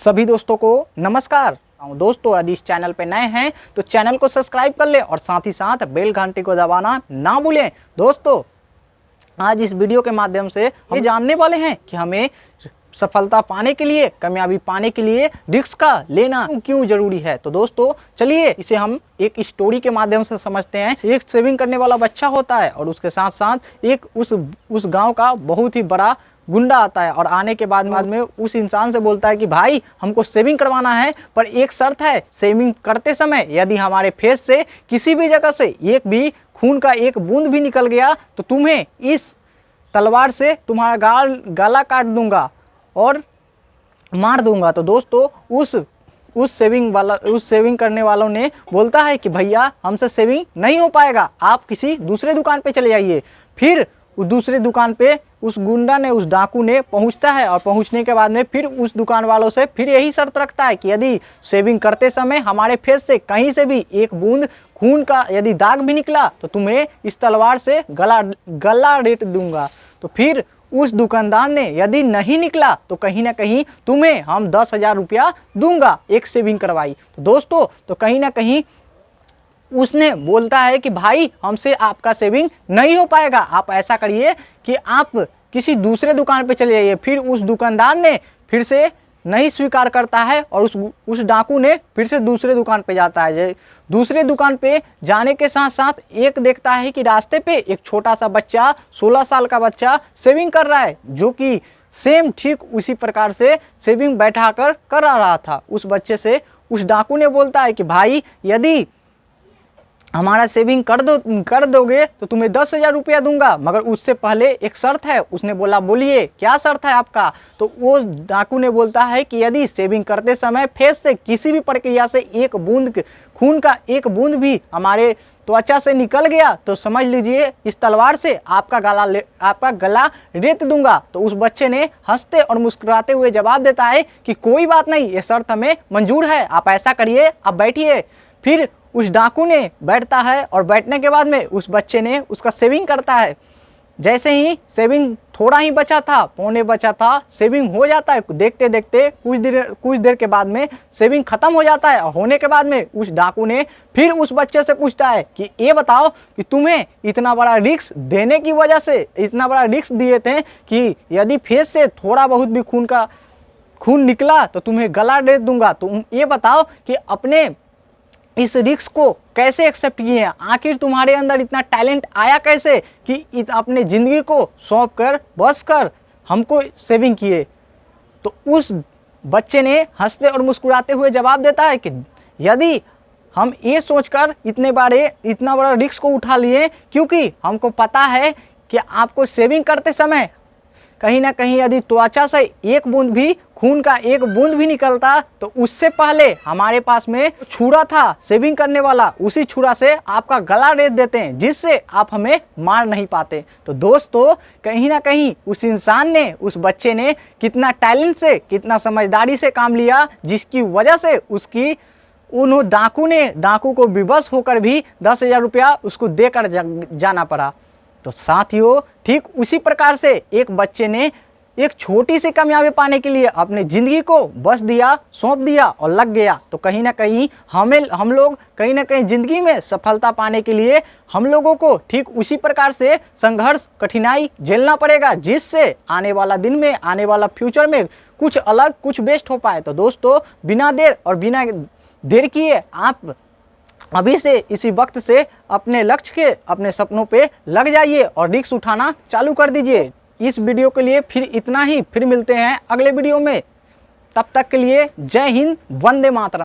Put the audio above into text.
सभी दोस्तों को नमस्कार दोस्तों, यदि इस चैनल पे नए हैं तो चैनल को सब्सक्राइब कर ले और साथ ही साथ बेल घंटी को दबाना ना भूलें। दोस्तों, आज इस वीडियो के माध्यम से ये जानने वाले हैं कि हमें सफलता पाने के लिए, कामयाबी पाने के लिए रिस्क का लेना क्यों जरूरी है। तो दोस्तों चलिए इसे हम एक स्टोरी के माध्यम से समझते हैं। एक सेविंग करने वाला बच्चा होता है और उसके साथ साथ एक उस गांव का बहुत ही बड़ा गुंडा आता है और आने के बाद में उस इंसान से बोलता है कि भाई हमको सेविंग करवाना है, पर एक शर्त है, सेविंग करते समय यदि हमारे फेस से किसी भी जगह से एक भी खून का एक बूंद भी निकल गया तो तुम्हें इस तलवार से तुम्हारा गला काट दूंगा और मार दूंगा। तो दोस्तों उस सेविंग करने वालों ने बोलता है कि भैया हमसे सेविंग नहीं हो पाएगा, आप किसी दूसरे दुकान पे चले जाइए। फिर उस दूसरे दुकान पे उस गुंडा ने, उस डाकू ने पहुंचता है और पहुंचने के बाद में फिर उस दुकान वालों से फिर यही शर्त रखता है कि यदि सेविंग करते समय हमारे फेस से कहीं से भी एक बूंद खून का यदि दाग भी निकला तो तुम्हें इस तलवार से गला रेत दूंगा। तो फिर उस दुकानदार ने यदि नहीं निकला तो कहीं ना कहीं तुम्हें हम 10,000 रुपया दूंगा, एक सेविंग करवाई। तो दोस्तों तो कहीं ना कहीं उसने बोलता है कि भाई हमसे आपका सेविंग नहीं हो पाएगा, आप ऐसा करिए कि आप किसी दूसरे दुकान पे चले जाइए। फिर उस दुकानदार ने फिर से नहीं स्वीकार करता है और उस डाकू ने फिर से दूसरे दुकान पे जाता है। दूसरे दुकान पे जाने के साथ साथ एक देखता है कि रास्ते पे एक छोटा सा बच्चा, 16 साल का बच्चा सेविंग कर रहा है, जो कि सेम ठीक उसी प्रकार से सेविंग बैठा कर रहा था। उस बच्चे से उस डाकू ने बोलता है कि भाई यदि हमारा सेविंग कर दोगे तो तुम्हें 10,000 रुपया दूंगा, मगर उससे पहले एक शर्त है। उसने बोला बोलिए क्या शर्त है आपका। तो वो डाकू ने बोलता है कि यदि सेविंग करते समय फेस से किसी भी प्रक्रिया से एक बूंद खून का एक बूंद भी हमारे त्वचा से निकल गया तो समझ लीजिए इस तलवार से आपका गला रेत दूंगा। तो उस बच्चे ने हंसते और मुस्कुराते हुए जवाब देता है कि कोई बात नहीं, ये शर्त हमें मंजूर है, आप ऐसा करिए, आप बैठिए। फिर उस डाकू ने बैठता है और बैठने के बाद में उस बच्चे ने उसका सेविंग करता है। जैसे ही सेविंग थोड़ा ही बचा था, पौने बचा था, सेविंग हो जाता है। देखते देखते कुछ देर के बाद में सेविंग खत्म हो जाता है। और होने के बाद में उस डाकू ने फिर उस बच्चे से पूछता है कि ये बताओ कि तुम्हें इतना बड़ा रिस्क देने की वजह से, इतना बड़ा रिस्क दिए थे कि यदि फेस से थोड़ा बहुत भी खून निकला तो तुम्हें गला दे दूंगा। तुम ये बताओ कि अपने इस रिस्क को कैसे एक्सेप्ट किए हैं, आखिर तुम्हारे अंदर इतना टैलेंट आया कैसे कि अपने ज़िंदगी को सौंप कर बस कर हमको सेविंग किए। तो उस बच्चे ने हंसते और मुस्कुराते हुए जवाब देता है कि यदि हम ये सोचकर इतना बड़ा रिस्क को उठा लिए क्योंकि हमको पता है कि आपको सेविंग करते समय कहीं ना कहीं यदि त्वचा से एक बूंद भी खून का एक बूंद भी निकलता तो उससे पहले हमारे पास में छुरा था सेविंग करने वाला, उसी छुरा से आपका गला रेत देते हैं जिससे आप हमें मार नहीं पाते। तो दोस्तों कहीं ना कहीं उस इंसान ने, उस बच्चे ने कितना टैलेंट से, कितना समझदारी से काम लिया, जिसकी वजह से डाकू को विवश होकर भी 10,000 रुपया उसको देकर जाना पड़ा। तो साथियों ठीक उसी प्रकार से एक बच्चे ने एक छोटी सी कामयाबी पाने के लिए अपने ज़िंदगी को बस दिया, सौंप दिया और लग गया। तो कहीं ना कहीं हम लोग कहीं ना कहीं ज़िंदगी में सफलता पाने के लिए हम लोगों को ठीक उसी प्रकार से संघर्ष, कठिनाई झेलना पड़ेगा, जिससे आने वाला दिन में, आने वाला फ्यूचर में कुछ अलग, कुछ बेस्ट हो पाए। तो दोस्तों बिना देर किए आप अभी से इसी वक्त से अपने लक्ष्य के, अपने सपनों पे लग जाइए और रिस्क उठाना चालू कर दीजिए। इस वीडियो के लिए फिर इतना ही, फिर मिलते हैं अगले वीडियो में। तब तक के लिए जय हिंद, वंदे मातरम।